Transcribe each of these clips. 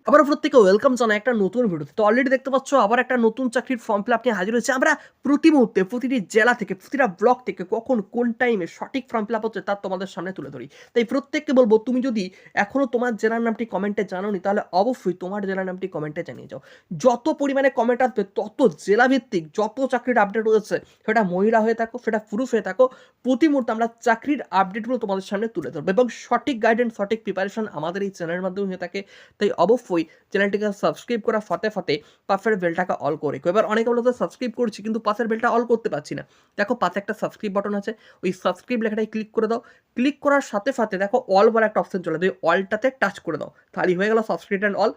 আবার প্রত্যেকে ওয়েলকাম জানাই একটা নতুন ভিডিওতে। তো অলরেডি দেখতে পাচ্ছ আবার একটা নতুন চাকরির ফর্ম ফিল আপ নিয়ে হাজির হয়েছে। আমরা প্রতি মুহূর্তে প্রতিটি জেলা থেকে প্রতিটা ব্লক থেকে কখন কোন টাইমে সঠিক ফর্ম ফিল আপ হচ্ছে তার তোমাদের সামনে তুলে ধরি। তাই প্রত্যেককে বলবো, তুমি যদি এখনো তোমার জেলার নামটি কমেন্টে জানোনি তাহলে অবশ্যই তোমার জেলার নামটি কমেন্টে জানিয়ে যাও। যত পরিমাণে কমেন্ট আসবে তত জেলাভিত্তিক যত চাকরির আপডেট রয়েছে, সেটা মহিলা হয়ে থাকো সেটা পুরুষ হয়ে থাকো, প্রতি মুহূর্তে আমরা চাকরির আপডেটগুলো তোমাদের সামনে তুলে ধরবো এবং সঠিক গাইডেন্স সঠিক প্রিপারেশন আমাদের এই চ্যানেলের মাধ্যমে হয়ে থাকে। তাই অবশ্যই চ্যানেলটিকে সাবস্ক্রাইব করা ফাতে ফাতে পাশের বেলটাকে অল করে রেখো। এবার অনেকে বলতে সাবস্ক্রাইব করছি কিন্তু পাশের বেলটা অল করতে পারছি না। দেখো পাশে একটা সাবস্ক্রাইব বাটন আছে, ওই সাবস্ক্রাইব লেখাটাই ক্লিক করে দাও। ক্লিক করার সাথে সাথে দেখো অল বলে একটা অপশন চলে, ওই অলটাতে টাচ করে দাও, তাহলেই হয়ে গেল সাবস্ক্রাইব অ্যান্ড অল।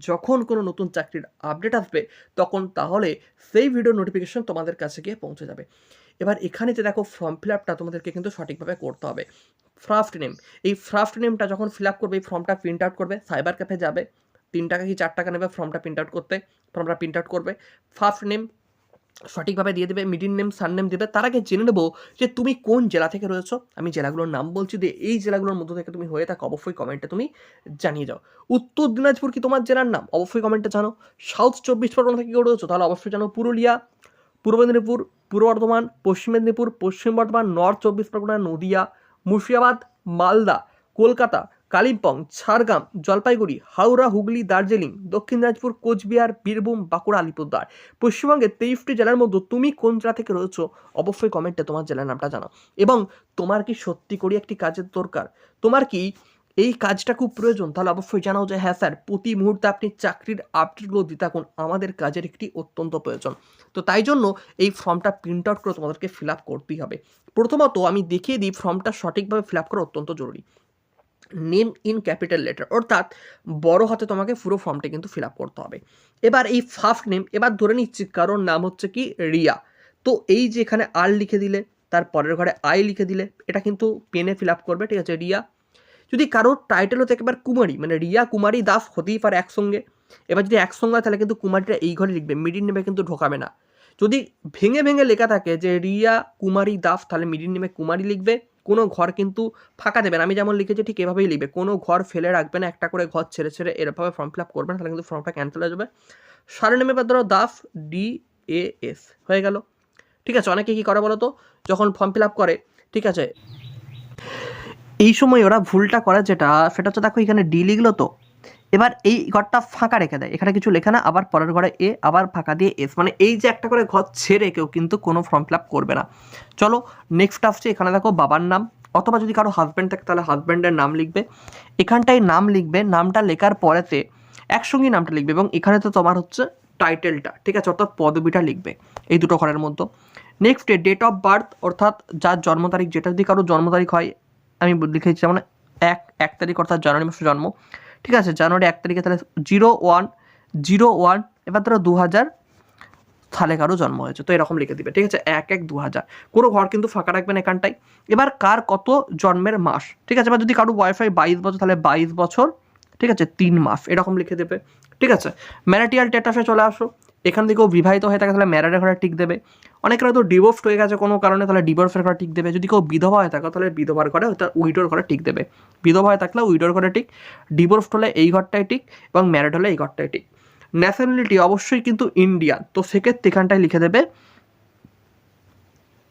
যখন কোনো নতুন চাকরির আপডেট আসবে তখন তাহলে সেই ভিডিও নোটিফিকেশন তোমাদের কাছে গিয়ে পৌঁছে যাবে। এবার এখানে যে দেখো ফর্ম ফিল আপটা তোমাদেরকে কিন্তু সঠিকভাবে করতে হবে। ফার্স্ট নেম, এই ফার্স্ট নেমটা যখন ফিল আপ করবে এই ফর্মটা প্রিন্ট আউট করবে, সাইবার ক্যাফে যাবে, 3 টাকা কি 4 টাকা নেবে ফর্মটা প্রিন্ট আউট করতে। ফর্মটা প্রিন্ট আউট করবে, ফার্স্ট নেম সঠিকভাবে দিয়ে দেবে, মিডিল নেম সারনেম দেবে। তার আগে জেনে নেবো যে তুমি কোন জেলা থেকে রয়েছো। আমি জেলাগুলোর নাম বলছি, দিয়ে এই জেলাগুলোর মধ্যে থেকে তুমি হয়ে থাকো অবশ্যই কমেন্টে তুমি জানিয়ে যাও। উত্তর দিনাজপুর কি তোমার জেলার নাম? অবশ্যই কমেন্টে জানো। সাউথ 24 পরগনা থেকে কেউ রয়েছো তাহলে অবশ্যই জানো। পুরুলিয়া, পূর্ব মেদিনীপুর, পূর্ব বর্ধমান, পশ্চিম মেদিনীপুর, পশ্চিম বর্ধমান, নর্থ 24 পরগনা, নদিয়া, মুর্শিদাবাদ, মালদা, কলকাতা, কালিম্পং, ঝাড়গ্রাম, জলপাইগুড়ি, হাওড়া, হুগলি, দার্জিলিং, দক্ষিণ দিনাজপুর, কোচবিহার, বীরভূম, বাঁকুড়া, আলিপুরদুয়ার। পশ্চিমবঙ্গের 23টি জেলার মধ্যে তুমি কোন জেলা থেকে রয়েছো অবশ্যই কমেন্টে তোমার জেলার নামটা জানাও। এবং তোমার কি সত্যি করে একটি কাজের দরকার, তোমার কি এই কাজটা খুব প্রয়োজন, তাহলে অবশ্যই জানাও যে হ্যাঁ স্যার, প্রতি মুহূর্তে আপনি চাকরির আপডেটগুলো দিতে থাকুন, আমাদের কাজের একটি অত্যন্ত প্রয়োজন। তো তাই জন্য এই ফর্মটা প্রিন্ট আউট করে তোমাদেরকে ফিল আপ করতেই হবে। প্রথমত আমি দেখিয়ে দিই ফর্মটা সঠিকভাবে ফিল আপ করা অত্যন্ত জরুরি। নেম ইন ক্যাপিটাল লেটার, অর্থাৎ বড় হাতে তোমাকে পুরো ফর্মটা কিন্তু ফিল আপ করতে হবে। এবার এই ফার্স্ট নেম, এবার ধরে নিচ্ছি কারোর নাম হচ্ছে কি রিয়া, তো এই যে এখানে আর লিখে দিলে, তার পরের ঘরে আই লিখে দিলে, এটা কিন্তু পেনে ফিল আপ করবে, ঠিক আছে, রিয়া। যদি কারোর টাইটেল হচ্ছে একেবারে কুমারী, মানে রিয়া কুমারী দাস হতেই পারে একসঙ্গে। এবার যদি একসঙ্গে হয় তাহলে কিন্তু কুমারীটা এই ঘরে লিখবে, মিডিল নেমে কিন্তু ঢোকাবে না। যদি ভেঙে ভেঙে লেখা থাকে যে রিয়া কুমারী দাস, তাহলে মিডিল নেমে কুমারী লিখবে, কোনো ঘর কিন্তু ফাঁকা দেবে না। আমি যেমন লিখেছি ঠিক এভাবেই লিখবে, কোনো ঘর ফেলে রাখবে না, একটা করে ঘর ছেড়ে ছেড়ে এরভাবে ফর্ম ফিল আপ করবে না, তাহলে কিন্তু ফর্মটা ক্যান্সেল হয়ে যাবে। সারনেমে এবার ধরো দাস, DAS হয়ে গেল, ঠিক আছে। অনেকে কী করে বলো তো, যখন ফর্ম ফিল আপ করে, ঠিক আছে, এই সময় ওরা ভুলটা করে যেটা, সেটা হচ্ছে দেখো এখানে ডি লিখলো, তো এবার এই ঘরটা ফাঁকা রেখে দেয়, এখানে কিছু লেখা না, আবার পরের ঘরে এ, আবার ফাঁকা দিয়ে এস, মানে এই যে একটা করে ঘর ছেড়ে কেউ কিন্তু কোনো ফর্ম ফিল আপ করবে না। চলো নেক্সট আসছে, এখানে দেখো বাবার নাম, অথবা যদি কারো হাজব্যান্ড থাকে তাহলে হাজব্যান্ডের নাম লিখবে, এখানটায় নাম লিখবে, নামটা লেখার পরেতে একসঙ্গেই নামটা লিখবে এবং এখানে তো তোমার হচ্ছে টাইটেলটা, ঠিক আছে, অর্থাৎ পদবিটা লিখবে এই দুটো ঘরের মধ্যে। নেক্সট ডেট অফ বার্থ, অর্থাৎ যার জন্ম তারিখ, যেটা যদি কারো জন্ম তারিখ হয়, আমি লিখেছি যেমন 1 তারিখ অর্থাৎ জানুয়ারি মাসে জন্ম, ঠিক আছে, জানুয়ারি 1 তারিখে, তাহলে 0101, এবার ধরো 2000 সালে কারো জন্ম হয়েছে, তো এরকম লিখে দিবে, ঠিক আছে, 1/1/2000, কোনো ঘর কিন্তু ফাঁকা রাখবেন এখানটায়। এবার কার কত জন্মের মাস, ঠিক আছে, এবার যদি কারো ওয়াইফাই 22 বছর তাহলে 22 বছর, ঠিক আছে, 3 মাস এরকম লিখে দেবে, ঠিক আছে। ম্যারিটাল স্ট্যাটাসে চলে আসো, এখান থেকেও বিবাহিত হয়ে থাকে তাহলে ম্যারিডের ঘরে টিক দেবে, অনেকের হয়তো ডিভোর্স হয়ে গেছে কোনো কারণে তাহলে ডিভোর্সের ঘরে টিক দেবে, যদি কেউ বিধবা হয়ে থাকে তাহলে বিধবার ঘরে, অর্থাৎ উইডোর ঘরে টিক দেবে, বিধবা হয়ে থাকলে উইডোর ঘরে টিক, ডিভোর্স হলে এই ঘরটায় টিক এবং ম্যারিড হলে এই ঘরটায় টিক। ন্যাশনালিটি অবশ্যই কিন্তু ইন্ডিয়ান, তো সেক্ষেত্রে এখানটায় লিখে দেবে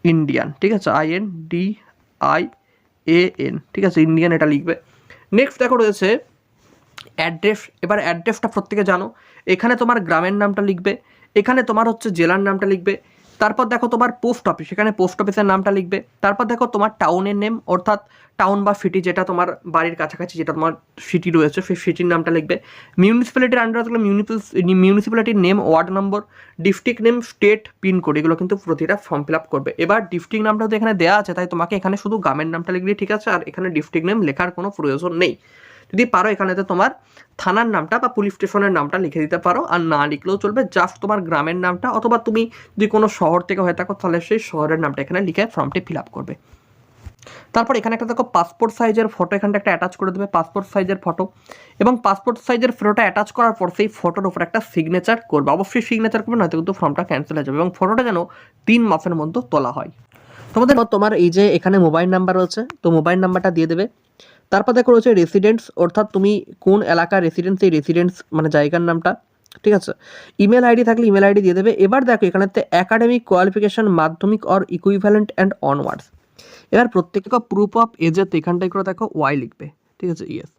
ইন্ডিয়ান, ঠিক আছে, INDIAN, ঠিক আছে, ইন্ডিয়ান এটা লিখবে। নেক্সট দেখো রয়েছে অ্যাড্রেস, এবার অ্যাড্রেসটা প্রত্যেকে জানো, এখানে তোমার গ্রামের নামটা লিখবে, এখানে তোমার হচ্ছে জেলার নামটা লিখবে, তারপর দেখো তোমার পোস্ট অফিস, এখানে পোস্ট অফিসের নামটা লিখবে, তারপর দেখো তোমার টাউনের নেম, অর্থাৎ টাউন বা সিটি যেটা তোমার বাড়ির কাছাকাছি যেটা তোমার সিটি রয়েছে সেই সিটির নামটা লিখবে। মিউনিসিপ্যালিটির আন্ডারে থাকলে মিউনিসিপ্যালিটির name, ward number, district name, state, pincode, এগুলো কিন্তু প্রতিটা ফর্ম ফিল আপ করবে। এবার ডিস্ট্রিক্ট নামটা তো এখানে দেওয়া আছে, তাই তোমাকে এখানে শুধু গ্রামের নামটা লিখলে ঠিক আছে, আর এখানে ডিস্ট্রিক্ট নেম লেখার কোনো প্রয়োজন নেই। যদি পারো এখানেতে তোমার থানার নামটা বা পুলিশ স্টেশনের নামটা লিখে দিতে পারো, আর না লিখলেও চলবে, জাস্ট তোমার গ্রামের নামটা, অথবা তুমি যদি কোনো শহর থেকে হয়ে থাকো তাহলে সেই শহরের নামটা এখানে লিখে ফর্মটি ফিল আপ করবে। তারপর এখানে একটা দেখো পাসপোর্ট সাইজের ফটো, এখানটা একটা অ্যাটাচ করে দেবে পাসপোর্ট সাইজের ফটো, এবং পাসপোর্ট সাইজের ফটোটা অ্যাটাচ করার পর সেই ফটোর উপর একটা সিগনেচার করবে, অবশ্যই সিগনেচার করবে, নয়তো কিন্তু ফর্মটা ক্যান্সেল হয়ে যাবে, এবং ফটোটা যেন 3 মাসের মধ্যে তোলা হয়। তোমার এই যে এখানে মোবাইল নাম্বার রয়েছে, তো মোবাইল নাম্বারটা দিয়ে দেবে, তারপর দেখো রয়েছে রেসিডেন্স, অর্থাৎ তুমি কোন এলাকার রেসিডেন্স, এই রেসিডেন্স মানে জায়গার নামটা, ঠিক আছে। ইমেল আইডি থাকলে ইমেল আইডি দিয়ে দেবে। এবার দেখো এখানেতে একাডেমিক কোয়ালিফিকেশন মাধ্যমিক অর ইকুইভ্যালেন্ট অ্যান্ড অনওয়ার্ডস। এবার প্রত্যেককে প্রুফ অফ এজের এখানটায় করে দেখো ওয়াই লিখবে, ঠিক আছে, yes.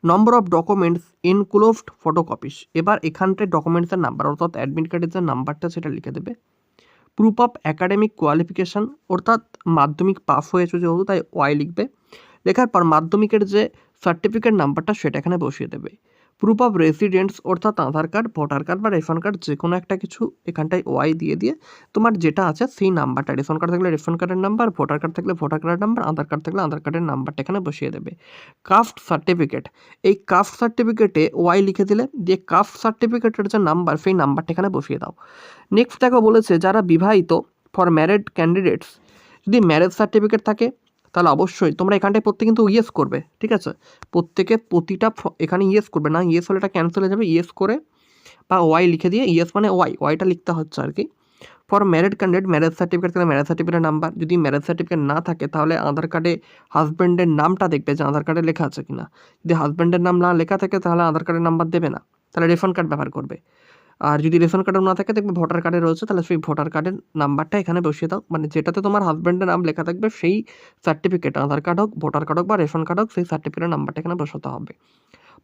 Number of documents enclosed photocopies, এবার এখানটায় ডকুমেন্টসের নাম্বার অর্থাৎ অ্যাডমিট কার্ডের যে নাম্বারটা সেটা লিখে দেবে। প্রুফ অফ একাডেমিক কোয়ালিফিকেশান, অর্থাৎ মাধ্যমিক পাস হয়েছে যেহেতু তাই ওয়াই লিখবে। লেখার পর মাধ্যমিকের যে সার্টিফিকেট নাম্বারটা সেটা এখানে বসিয়ে দেবে। প্রুফ অফ রেসিডেন্স, অর্থাৎ আধার কার্ড, ভোটার কার্ড বা রেশন কার্ড যে কোনো একটা কিছু এখানটায় ওয়াই দিয়ে দিয়ে তোমার যেটা আছে সেই নাম্বারটা, রেশন কার্ড থাকলে রেশন কার্ডের নাম্বার, ভোটার কার্ড থাকলে ভোটার কার্ডের নাম্বার, আধার কার্ড থাকলে আধার কার্ডের নাম্বারটা এখানে বসিয়ে দেবে। কাস্ট সার্টিফিকেট, এই কাস্ট সার্টিফিকেটে ওয়াই লিখে দিলে, দিয়ে কাস্ট সার্টিফিকেটের যে নাম্বার সেই নাম্বারটা এখানে বসিয়ে দাও। নেক্সট দেখো বলেছে যারা বিবাহিত, ফর ম্যারিড ক্যান্ডিডেটস, যদি ম্যারেজ সার্টিফিকেট থাকে তাহলে অবশ্যই তোমরা এখানটায় প্রত্যেকে কিন্তু ইয়েস করবে, ঠিক আছে। প্রত্যেকে প্রতিটা এখানে ইয়েস করবে, না ইয়েস হলে এটা ক্যান্সেল হয়ে যাবে, ইয়েস করে বা ওয়াই লিখে দিয়ে, ইয়েস মানে ওয়াইটা লিখতে হচ্ছে আর কি। For married candidate marriage certificate থাকলে ম্যারেজ সার্টিফিকেটের নাম্বার, যদি ম্যারেজ সার্টিফিকেট না থাকে তাহলে আধার কার্ডে হাজব্যান্ডের নামটা দেখবে যে আধার কার্ডে লেখা আছে কিনা। যদি হাজব্যান্ডের নাম না লেখা থাকে তাহলে আধার কার্ডের নাম্বার দেবে না, তাহলে রেশন কার্ড ব্যবহার করবে। আর যদি রেশন কার্ডও না থাকে দেখবে ভোটার কার্ডে রয়েছে, তাহলে সেই ভোটার কার্ডের নাম্বারটা এখানে বসিয়ে দাও, মানে যেটাতে তোমার হাজব্যান্ডের নাম লেখা থাকবে সেই সার্টিফিকেট, আধার কার্ড হোক, ভোটার কার্ড হোক বা রেশন কার্ড হোক, সেই সার্টিফিকেটের নাম্বারটা এখানে বসাতে হবে।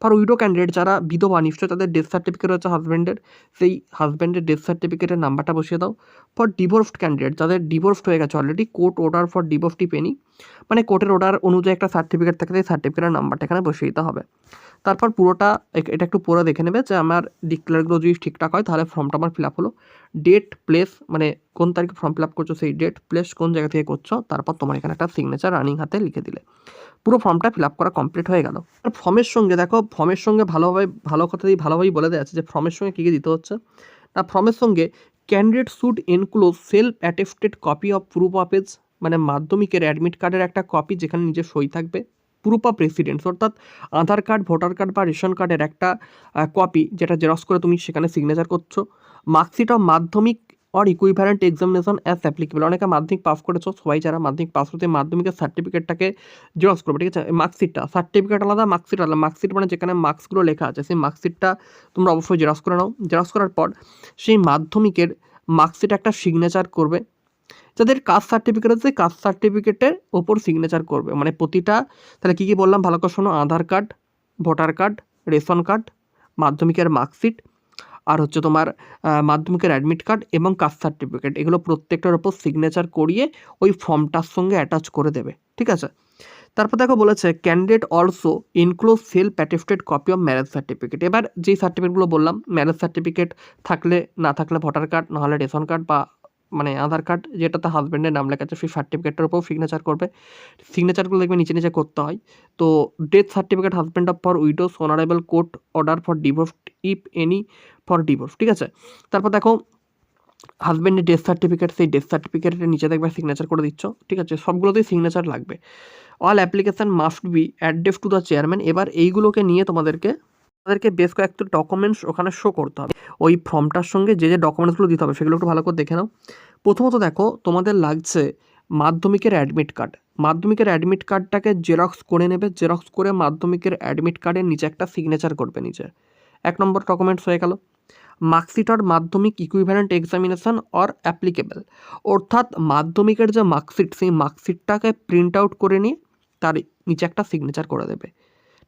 ফর উইডো ক্যান্ডিডেট, যারা বিধবা নিশ্চয় তাদের ডেথ সার্টিফিকেট হচ্ছে হাজব্যান্ডের, সেই হাজব্যান্ডের ডেথ সার্টিফিকেটের নাম্বারটা বসিয়ে দাও। ফর ডিভোর্সড ক্যান্ডিডেট, যাদের ডিভোর্সড হয়ে গেছে অলরেডি, কোর্ট অর্ডার ফর ডিভোর্সটি পেনি, মানে কোর্টের অর্ডার অনুযায়ী একটা সার্টিফিকেট থাকে, সেই সার্টিফিকেটের নাম্বারটা এখানে বসিয়ে দিতে হবে। তারপর পুরোটা এটা একটু পরে দেখে নেবে যে আমার ডিক্লেয়ারগুলো যদি ঠিকঠাক হয় তাহলে ফর্মটা আমার ফিল আপ হলো। ডেট প্লেস, মানে কোন তারিখে ফর্ম ফিল আপ করছো সেই ডেট, প্লেস কোন জায়গা থেকে করছো, তারপর তোমার এখানে একটা সিগনেচার রানিং হাতে লিখে দিলে পুরো ফর্মটা ফিল আপ করা কমপ্লিট হয়ে গেল। আর ফর্মের সঙ্গে দেখো, ফর্মের সঙ্গে ভালোভাবেই বলে দেওয়া আছে যে ফর্মের সঙ্গে কী কী দিতে হচ্ছে। না, ফর্মের সঙ্গে candidate should enclose self attested copy of proof of age, মানে মাধ্যমিকের অ্যাডমিট কার্ডের একটা কপি যেখানে নিজের সই থাকবে। প্রুফ অফ রেসিডেন্স, অর্থাৎ আধার কার্ড, ভোটার কার্ড বা রেশন কার্ডের একটা কপি যেটা জেরক্স করে তুমি সেখানে সিগনেচার করছো। মার্কশিট অফ মাধ্যমিক or equivalent examination as applicable, অনেকে মাধ্যমিক পাস করেছো, সবাই যারা মাধ্যমিক পাস করতে মাধ্যমিকের সার্টিফিকেটটাকে জেরক্স করবে, ঠিক আছে। মার্কশিটটা, সার্টিফিকেট আলাদা, মার্কশিট আলাদা। মার্কশিট মানে যেখানে মার্কসগুলো লেখা আছে সেই মার্কশিটটা তোমরা অবশ্যই জেরক্স করে নাও। জেরক্স করার পর সেই মাধ্যমিকের মার্কশিটে একটা সিগনেচার করবে। যাদের কাস্ট সার্টিফিকেট আছে কাস্ট সার্টিফিকেটের ওপর সিগনেচার করবে, মানে প্রতিটা, তাহলে কী কী বললাম ভালো করে শোনো, Aadhaar card, voter card, ration card, মাধ্যমিকের মার্কশিট, আর হচ্ছে তোমার মাধ্যমিকের অ্যাডমিট কার্ড এবং কাস্ট সার্টিফিকেট, এগুলো প্রত্যেকটার ওপর সিগনেচার করিয়ে ওই ফর্মটার সঙ্গে অ্যাটাচ করে দেবে, ঠিক আছে। তারপর দেখো বলেছে candidate also enclose self attested copy of marriage certificate. এবার যেই সার্টিফিকেটগুলো বললাম, ম্যারেজ সার্টিফিকেট থাকলে, না থাকলে ভোটার কার্ড, নাহলে রেশন কার্ড বা মানে আধার কার্ড যেটাতে হাজব্যান্ডের নাম লেখা আছে সেই সার্টিফিকেটের উপর সিগনেচার করবে। সিগনেচারগুলো দেখবে নিচে নিচে করতে হয়। তো death certificate husband of for widows honourable court order for divorce if any for divorce, ঠিক আছে। তারপর দেখো হাজব্যান্ডের ডেথ সার্টিফিকেট, সেই ডেথ সার্টিফিকেটের নিচে দেখবে সিগনেচার করে দিচ্ছ, ঠিক আছে। সবগুলোতেই সিগনেচার লাগবে। All application must be address to the chairman. এবার এইগুলোকে নিয়ে তোমাদেরকে বেশ কয়েকটা ডকুমেন্টস ওখানে শো করতে হবে। ওই ফর্মটার সঙ্গে যে ডকুমেন্টসগুলো দিতে হবে সেগুলো একটু ভালো করে দেখে নাও। প্রথমত দেখো তোমাদের লাগছে মাধ্যমিকের অ্যাডমিট কার্ড। মাধ্যমিকের অ্যাডমিট কার্ডটাকে জেরক্স করে নেবে, জেরক্স করে মাধ্যমিকের অ্যাডমিট কার্ডের নিচে একটা সিগনেচার করবে নিচে। 1 নম্বর ডকুমেন্টস হয়ে গেল। মার্কশিট অর মাধ্যমিক ইকুইভ্যালেন্ট এক্সামিনেশন অর অ্যাপ্লিকেবল, অর্থাৎ মাধ্যমিকের যে মার্কশিট সেই মার্কশিটটাকে প্রিন্ট আউট করে নিয়ে তার নিচে একটা সিগনেচার করে দেবে,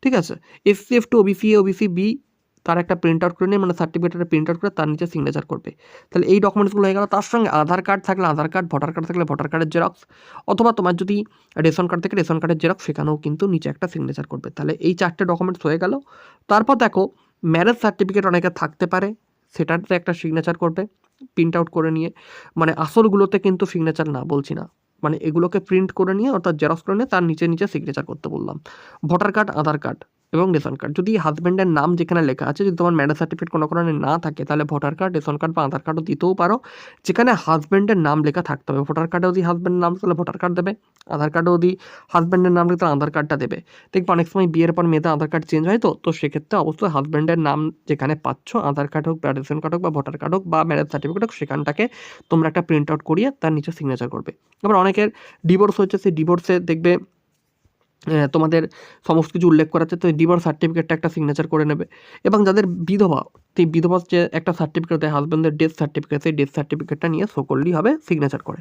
ঠিক আছে। SC ST OBC A OBC B তার একটা প্রিন্ট আউট করে নিয়ে, মানে সার্টিফিকেটের প্রিন্ট আউট করে তার নিচে সিগনেচার করবে। তাহলে এই ডকুমেন্টসগুলো হয়ে গেল। তার সঙ্গে আধার কার্ড থাকলে আধার কার্ড, ভোটার কার্ড থাকলে ভোটার কার্ডের জেরক্স, অথবা তোমার যদি রেশন কার্ড থেকে রেশন কার্ডের জেরক্স, সেখানেও কিন্তু নিচে একটা সিগনেচার করবে। তাহলে এই 4টে ডকুমেন্টস হয়ে গেল। তারপর দেখো ম্যারেজ সার্টিফিকেট অনেকে থাকতে পারে, সেটাতে একটা সিগনেচার করবে প্রিন্ট আউট করে নিয়ে, মানে আসলগুলোতে কিন্তু সিগনেচার না বলছি না, মানে এগুলোকে প্রিন্ট করে নিয়ে অর্থাৎ জেরক্স করে নিয়ে তার নিচে নিচে সিগনেচার করতে বললাম। ভোটার কার্ড, আধার কার্ড এবং রেশন কার্ড, যদি হাজব্যান্ডের নাম যেখানে লেখা আছে, যদি তোমার ম্যারেজ সার্টিফিকেট কোনো কারণে না থাকে তাহলে ভোটার কার্ড, রেশন কার্ড বা আধার কার্ডও দিতেও পারো, যেখানে হাজব্যান্ডের নাম লেখা থাকতে হবে। ভোটার কার্ডে যদি হাজব্যান্ডের নাম তাহলে ভোটার কার্ড দেবে, আধার কার্ডেও যদি হাজব্যান্ডের নাম লেখে তাহলে আধার কার্ডটা দেবে। দেখবে অনেক সময় বিয়ের পর মেয়েদের আধার কার্ড চেঞ্জ হয়, তো সেক্ষেত্রে অবশ্যই হাজব্যান্ডের নাম যেখানে পাচ্ছ, আধার কার্ড হোক বা রেশন কার্ড হোক বা ভোটার কার্ড হোক বা ম্যারেজ সার্টিফিকেট হোক, সেখানটাকে তোমরা একটা প্রিন্ট আউট করিয়ে তার নিচে সিগনেচার করবে। এবার অনেকের ডিভোর্স হচ্ছে, সেই ডিভোর্সে দেখবে তোমাদের সমস্ত কিছু উল্লেখ করা আছে। তো ডিভোর্স সার্টিফিকেটটা একটা সিগনেচার করে নেবে এবং যাদের বিধবা, সেই বিধবা যে একটা সার্টিফিকেট দেয় হাজব্যান্ডের ডেথ সার্টিফিকেট, সেই ডেথ সার্টিফিকেটটা নিয়ে শো করলেই হবে সিগনেচার করে।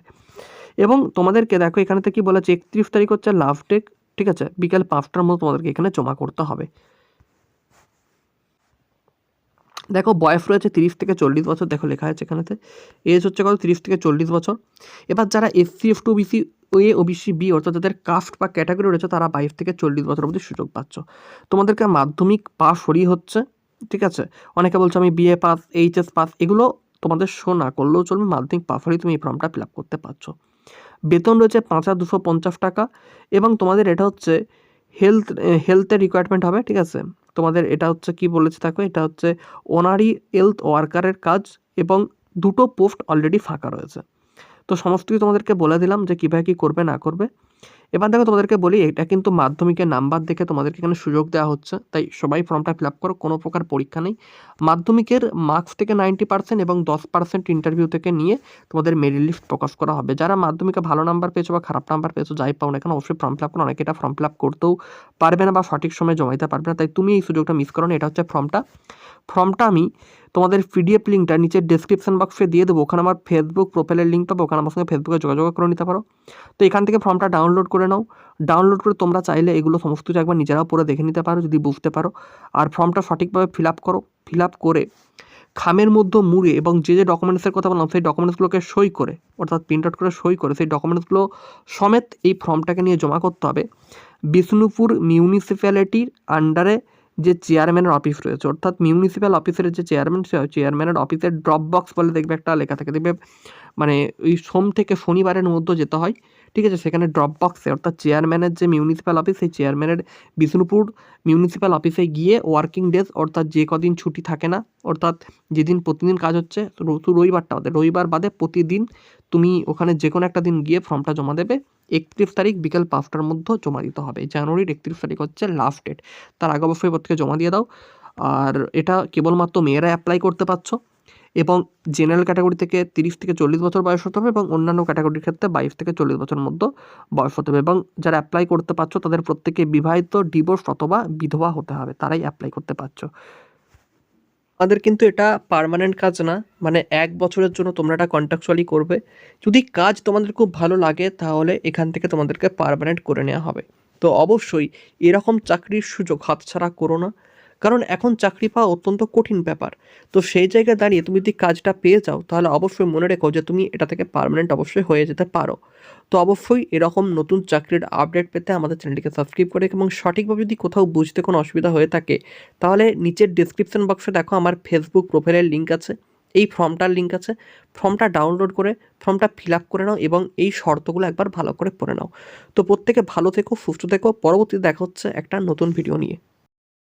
এবং তোমাদেরকে দেখো এখানে থেকে কি বলেছে 31 তারিখ হচ্ছে লাস্ট ডেট, ঠিক আছে, বিকাল 5টার মধ্যে তোমাদেরকে এখানে জমা করতে হবে। দেখো বয়স রয়েছে 30 থেকে 40 বছর, দেখো লেখা আছে এখানেতে এজ হচ্ছে কত 30 থেকে 40 বছর। এবার যারা SC ST OBC OBC B অর্থাৎ যাদের কাস্ট বা ক্যাটাগরি রয়েছে তারা 22 থেকে 40 বছর অবধি সুযোগ পাচ্ছ। তোমাদেরকে মাধ্যমিক পাস হলেই হচ্ছে, ঠিক আছে। অনেকে বলছো আমি BA পাস, HS পাস, এগুলো তোমাদের শো না করলেও চলবে, মাধ্যমিক পাস হলেই তুমি এই ফর্মটা ফিল আপ করতে পারছো। বেতন রয়েছে 5,250 টাকা এবং তোমাদের এটা হচ্ছে হেলথের রিকোয়ারমেন্ট হবে, ঠিক আছে। তোমাদের এটা হচ্ছে কি বলেছে দেখো, এটা হচ্ছে অনারি হেলথ ওয়ার্কারের কাজ এবং 2টো পোস্ট অলরেডি ফাঁকা রয়েছে। তো সমস্ত কিছু তোমাদেরকে বলে দিলাম যে কীভাবে কী করবে না করবে। এবার দেখো তোমাদেরকে বলি, এটা কিন্তু মাধ্যমিকের নাম্বার দেখে তোমাদেরকে এখানে সুযোগ দেওয়া হচ্ছে, তাই সবাই ফর্মটা ফিল আপ করো, কোনো প্রকার পরীক্ষা নেই। মাধ্যমিকের মার্কস থেকে 90% এবং 10% ইন্টারভিউ থেকে নিয়ে তোমাদের মেরিট লিস্ট প্রকাশ করা হবে। যারা মাধ্যমিকে ভালো নাম্বার পেয়েছো বা খারাপ নাম্বার পেয়েছো, যাই পাও না কেন অবশ্যই ফর্ম ফিল আপ করো। অনেকে এটা ফর্ম ফিল আপ করতেও পারবে না বা সঠিক সময়ে জমা দিতে পারবে না, তাই তুমি এই সুযোগটা মিস করো না। এটা হচ্ছে ফর্মটা আমি তোমাদের PDF লিঙ্কটা নিচে ডেসক্রিপশন বক্সে দিয়ে দেবো, ওখানে আমার ফেসবুক প্রোফাইলের লিঙ্ক পাবো, ওখানে আমার সঙ্গে ফেসবুকে যোগাযোগ করে নিতে পারো। তো এখান থেকে ফর্মটা ডাউনলোড করে নাও, ডাউনলোড করে তোমরা চাইলে এগুলো সমস্ত কিছু একবার নিজেরাও পড়ে দেখে নিতে পারো যদি বুঝতে পারো। আর ফর্মটা সঠিকভাবে ফিল আপ করো, ফিল আপ করে খামের মধ্যে মুড়ে এবং যে ডকুমেন্টসের কথা বললাম সেই ডকুমেন্টসগুলোকে সই করে, অর্থাৎ প্রিন্ট আউট করে সই করে সেই ডকুমেন্টসগুলো সমেত এই ফর্মটাকে নিয়ে জমা করতে হবে বিষ্ণুপুর মিউনিসিপ্যালিটির আন্ডারে যে চেয়ারম্যানের অফিস রয়েছে, অর্থাৎ মিউনিসিপ্যাল অফিসের যে চেয়ারম্যানের অফিসের ড্রপ বক্স বলে দেখবে একটা লেখা থাকে, দেখবে মানে ওই সোম থেকে শনিবারের মধ্যে যেতে হয়, ঠিক আছে। সেখানে ড্রপ বক্সে অর্থাৎ চেয়ারম্যানের যে মিউনিসিপ্যাল অফিস, সেই চেয়ারম্যানের বিষ্ণুপুর মিউনিসিপ্যাল অফিসে গিয়ে ওয়ার্কিং ডেজ অর্থাৎ যে কদিন ছুটি থাকে না, অর্থাৎ যেদিন প্রতিদিন কাজ হচ্ছে রবিবারটা বাদে, রবিবার বাদে প্রতিদিন তুমি ওখানে যে কোনো একটা দিন গিয়ে ফর্মটা জমা দেবে। 31 তারিখ বিকেল 5টার মধ্যে জমা দিতে হবে। জানুয়ারির 31 তারিখ হচ্ছে লাস্ট ডেট, তার আগে অবশ্যই প্রত্যেকে জমা দিয়ে দাও। আর এটা কেবলমাত্র মেয়েরা অ্যাপ্লাই করতে পারছো এবং জেনারেল ক্যাটাগরি থেকে 30 থেকে 40 বছর বয়স হতে হবে এবং অন্যান্য ক্যাটাগরির ক্ষেত্রে 22 থেকে 40 বছরের মধ্যে বয়স হতে হবে। এবং যারা অ্যাপ্লাই করতে পারছো তাদের প্রত্যেকে বিবাহিত, ডিভোর্স অথবা বিধবা হতে হবে, তারাই অ্যাপ্লাই করতে পারছো। আমাদের কিন্তু এটা পার্মানেন্ট কাজ না, মানে 1 বছরের জন্য তোমরা এটা কন্ট্রাকচুয়ালি করবে। যদি কাজ তোমাদের খুব ভালো লাগে তাহলে এখান থেকে তোমাদেরকে পার্মানেন্ট করে নেওয়া হবে। তো অবশ্যই এরকম চাকরির সুযোগ হাতছাড়া করো না, কারণ এখন চাকরি পাওয়া অত্যন্ত কঠিন ব্যাপার। তো সেই জায়গায় দাঁড়িয়ে তুমি যদি কাজটা পেয়ে যাও তাহলে অবশ্যই মনে রেখো যে তুমি এটা থেকে পার্মানেন্ট অবশ্যই হয়ে যেতে পারো। তো অবশ্যই এরকম নতুন চাকরির আপডেট পেতে আমাদের চ্যানেলটিকে সাবস্ক্রাইব করে এবং সঠিকভাবে যদি কোথাও বুঝতে কোনো অসুবিধা হয়ে থাকে তাহলে নিচের ডেসক্রিপশন বক্সে দেখো আমার ফেসবুক প্রোফাইলের লিঙ্ক আছে, এই ফর্মটার লিঙ্ক আছে, ফর্মটা ডাউনলোড করে ফর্মটা ফিল আপ করে নাও এবং এই শর্তগুলো একবার ভালো করে পড়ে নাও। তো প্রত্যেকে ভালো থেকো, সুস্থ থেকো, পরবর্তীতে দেখা হচ্ছে একটা নতুন ভিডিও নিয়ে।